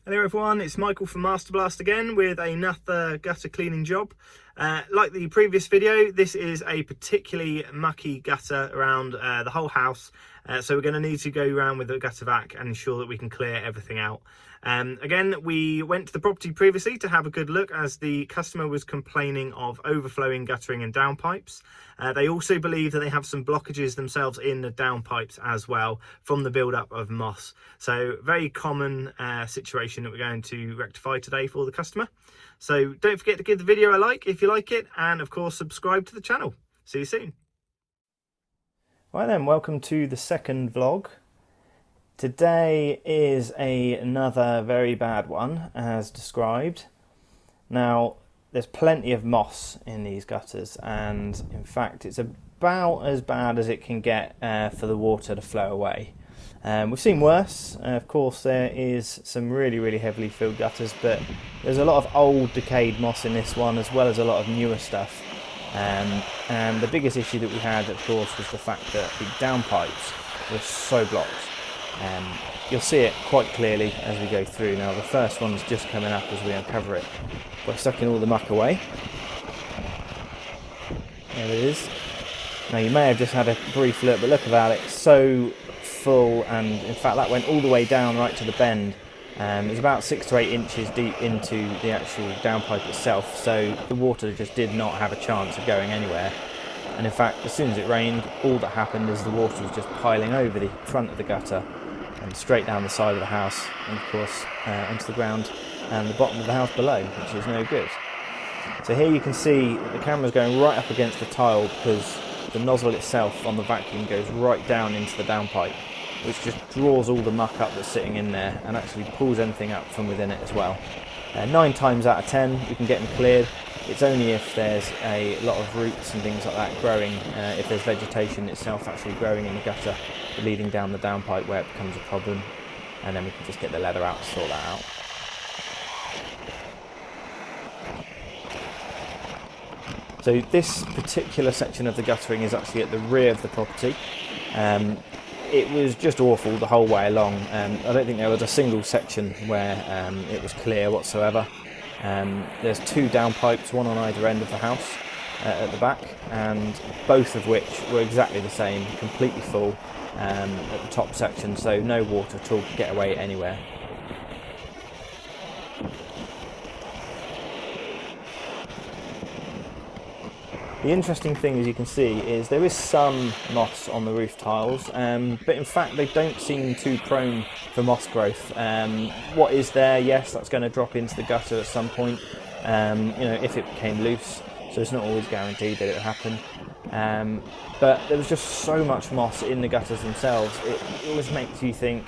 Hello everyone, it's Michael from Master Blast again with another gutter cleaning job. Like the previous video, this is a particularly mucky gutter around the whole house. So we're going to need to go around with the gutter vac and ensure that we can clear everything out. Again, we went to the property previously to have a good look as the customer was complaining of overflowing guttering and downpipes. They also believe that they have some blockages themselves in the downpipes as well from the build-up of moss. So very common situation that we're going to rectify today for the customer. So don't forget to give the video a like if you like it, and of course subscribe to the channel. See you soon. Right then, welcome to the second vlog. Today is another very bad one as described. Now there's plenty of moss in these gutters, and in fact it's about as bad as it can get for the water to flow away. We've seen worse. Of course there is some really heavily filled gutters, but there's a lot of old decayed moss in this one as well as a lot of newer stuff. And the biggest issue that we had, of course, was the fact that the downpipes were so blocked. You'll see it quite clearly as we go through. Now the first one's just coming up as we uncover it by sucking all the muck away. There it is. Now you may have just had a brief look, but look at that, it's so full, and in fact that went all the way down right to the bend. It's about 6 to 8 inches deep into the actual downpipe itself, so the water just did not have a chance of going anywhere. And in fact, as soon as it rained, all that happened is the water was just piling over the front of the gutter and straight down the side of the house, and of course onto the ground and the bottom of the house below, which is no good. So here you can see that the camera's going right up against the tile because the nozzle itself on the vacuum goes right down into the downpipe, which just draws all the muck up that's sitting in there and actually pulls anything up from within it as well. 9 times out of 10 we can get them cleared. It's only if there's a lot of roots and things like that growing, if there's vegetation itself actually growing in the gutter leading down the downpipe, where it becomes a problem, and then we can just get the leather out to sort that out. So this particular section of the guttering is actually at the rear of the property. It was just awful the whole way along. I don't think there was a single section where it was clear whatsoever. There's 2 downpipes, one on either end of the house at the back, and both of which were exactly the same, completely full at the top section, so no water at all could get away anywhere. The interesting thing, as you can see, is there is some moss on the roof tiles, but in fact they don't seem too prone for moss growth. What is there, yes, that's going to drop into the gutter at some point, if it became loose, so it's not always guaranteed that it will happen. But there was just so much moss in the gutters themselves, it always makes you think,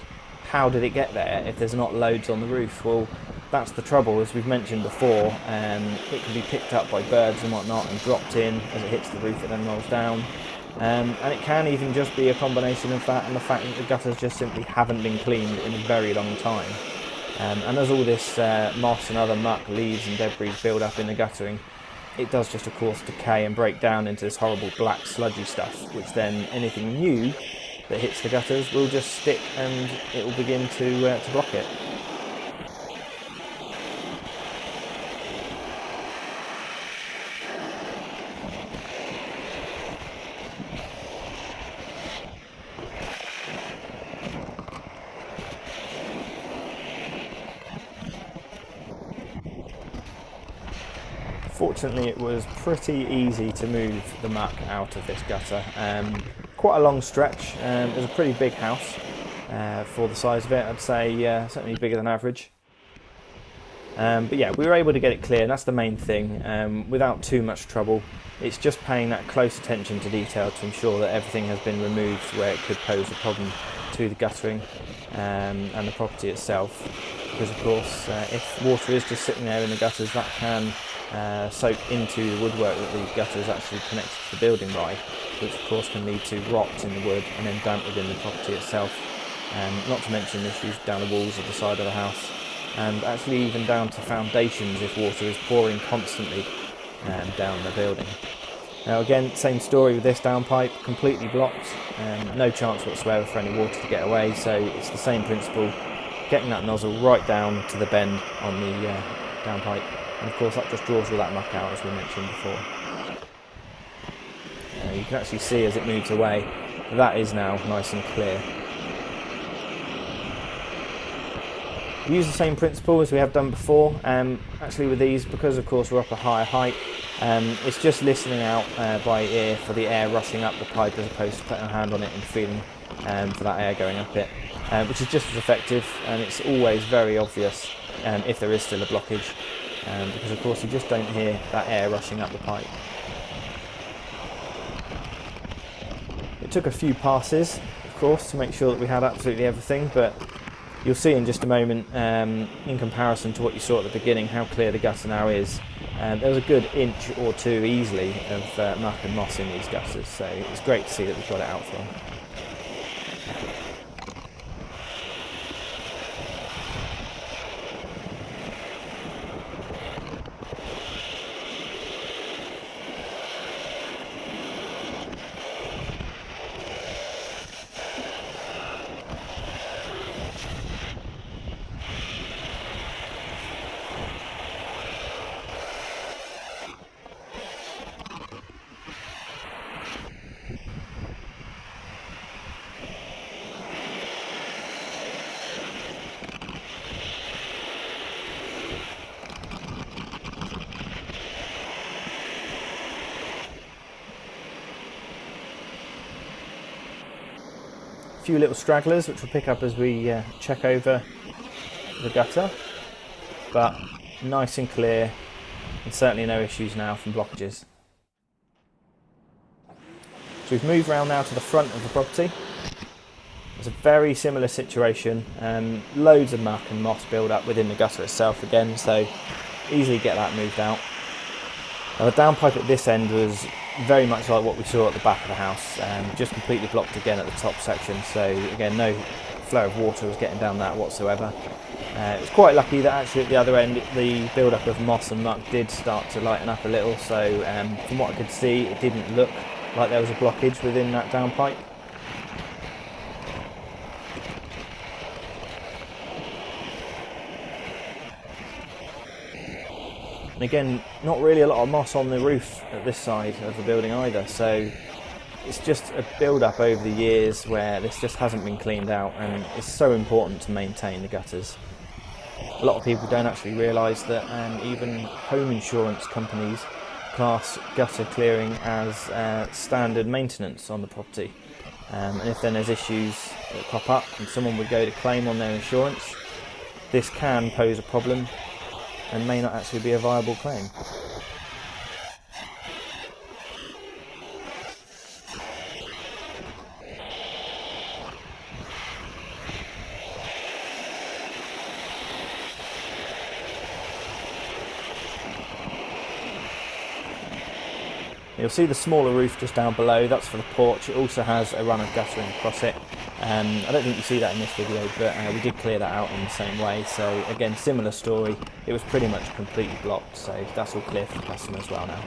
how did it get there if there's not loads on the roof? Well, that's the trouble, as we've mentioned before. It can be picked up by birds and whatnot and dropped in as it hits the roof and then rolls down. And it can even just be a combination of that and the fact that the gutters just simply haven't been cleaned in a very long time. And as all this moss and other muck, leaves and debris build up in the guttering, it does just of course decay and break down into this horrible black sludgy stuff, which then anything new that hits the gutters will just stick and it will begin to block it. Fortunately, it was pretty easy to move the muck out of this gutter. Quite a long stretch. It was a pretty big house for the size of it. I'd say certainly bigger than average. But yeah, we were able to get it clear, and that's the main thing, without too much trouble. It's just paying that close attention to detail to ensure that everything has been removed where it could pose a problem to the guttering and the property itself. Because of course, if water is just sitting there in the gutters, that can soak into the woodwork that the gutter is actually connected to the building by, which of course can lead to rot in the wood and then damp within the property itself. Not to mention issues down the walls of the side of the house, and actually even down to foundations if water is pouring constantly down the building. Now again, same story with this downpipe, completely blocked, no chance whatsoever for any water to get away, so it's the same principle. getting that nozzle right down to the bend on the downpipe, and of course that just draws all that muck out, as we mentioned before. You can actually see as it moves away, that is now nice and clear. We use the same principle as we have done before. Actually with these, because of course we're up a higher height, it's just listening out by ear for the air rushing up the pipe as opposed to putting a hand on it and feeling for that air going up it, which is just as effective, and it's always very obvious if there is still a blockage, because of course you just don't hear that air rushing up the pipe. It took a few passes, of course, to make sure that we had absolutely everything, but you'll see in just a moment, in comparison to what you saw at the beginning, how clear the gutter now is. There was a good inch or two easily of muck and moss in these gutters, so it's great to see that we've got it out for them. Few little stragglers which we'll pick up as we check over the gutter, but nice and clear, and certainly no issues now from blockages. So we've moved round now to the front of the property. It's a very similar situation, loads of muck and moss build up within the gutter itself again, so easily get that moved out. Now the downpipe at this end was very much like what we saw at the back of the house, just completely blocked again at the top section, so again no flow of water was getting down that whatsoever. It was quite lucky that actually at the other end the build-up of moss and muck did start to lighten up a little, so from what I could see it didn't look like there was a blockage within that downpipe. And again, not really a lot of moss on the roof at this side of the building either, so it's just a build-up over the years where this just hasn't been cleaned out, and it's so important to maintain the gutters. A lot of people don't actually realise that even home insurance companies class gutter clearing as standard maintenance on the property, and if then there's issues that crop up and someone would go to claim on their insurance, this can pose a problem and may not actually be a viable claim. You'll see the smaller roof just down below, that's for the porch. It also has a run of guttering across it. I don't think you see that in this video, but we did clear that out in the same way. So again, similar story. It was pretty much completely blocked, so that's all clear for the customer as well now.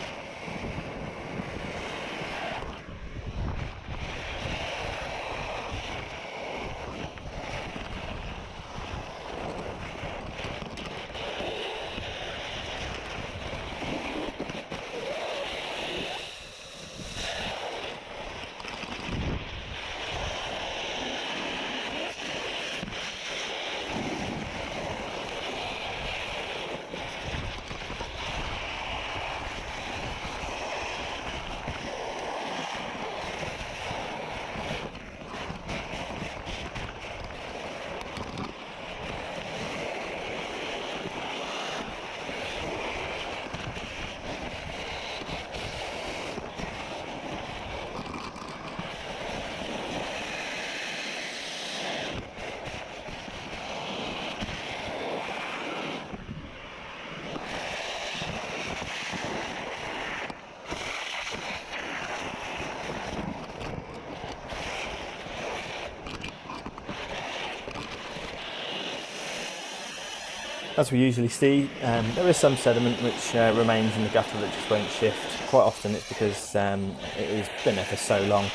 As we usually see, there is some sediment which remains in the gutter that just won't shift. Quite often it's because it has been there for so long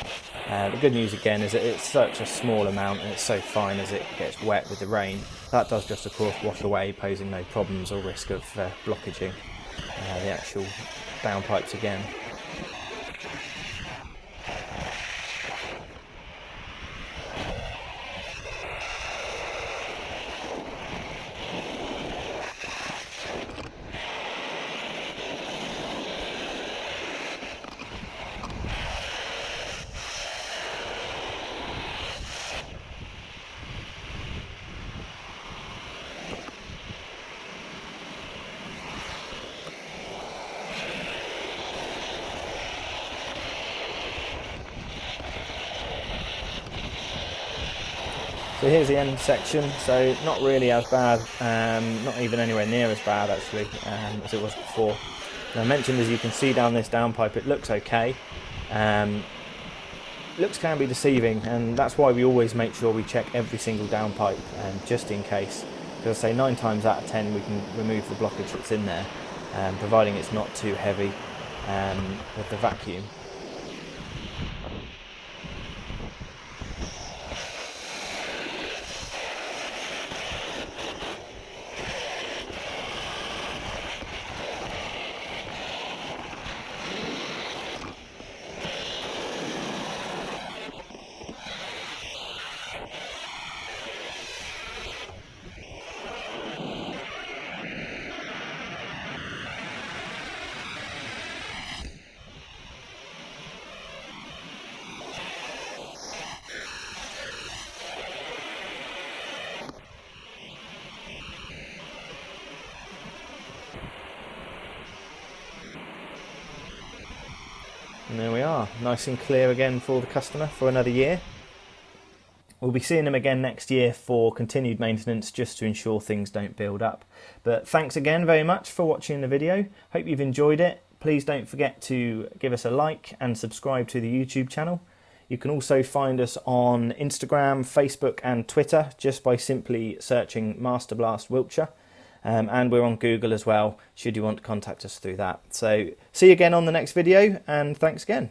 The good news again is that it's such a small amount and it's so fine as it gets wet with the rain. That does just of course wash away, posing no problems or risk of blockaging the actual downpipes again. So here's the end section, so not really as bad, not even anywhere near as bad actually as it was before. And I mentioned, as you can see down this downpipe, it looks okay. Looks can be deceiving, and that's why we always make sure we check every single downpipe, just in case. Because I say 9 times out of 10 we can remove the blockage that's in there, providing it's not too heavy with the vacuum. And there we are, nice and clear again for the customer for another year. We'll be seeing them again next year for continued maintenance, just to ensure things don't build up. But thanks again very much for watching the video. Hope you've enjoyed it. Please don't forget to give us a like and subscribe to the YouTube channel. You can also find us on Instagram, Facebook and Twitter just by simply searching Master Blast Wiltshire. And we're on Google as well, should you want to contact us through that. So see you again on the next video, and thanks again.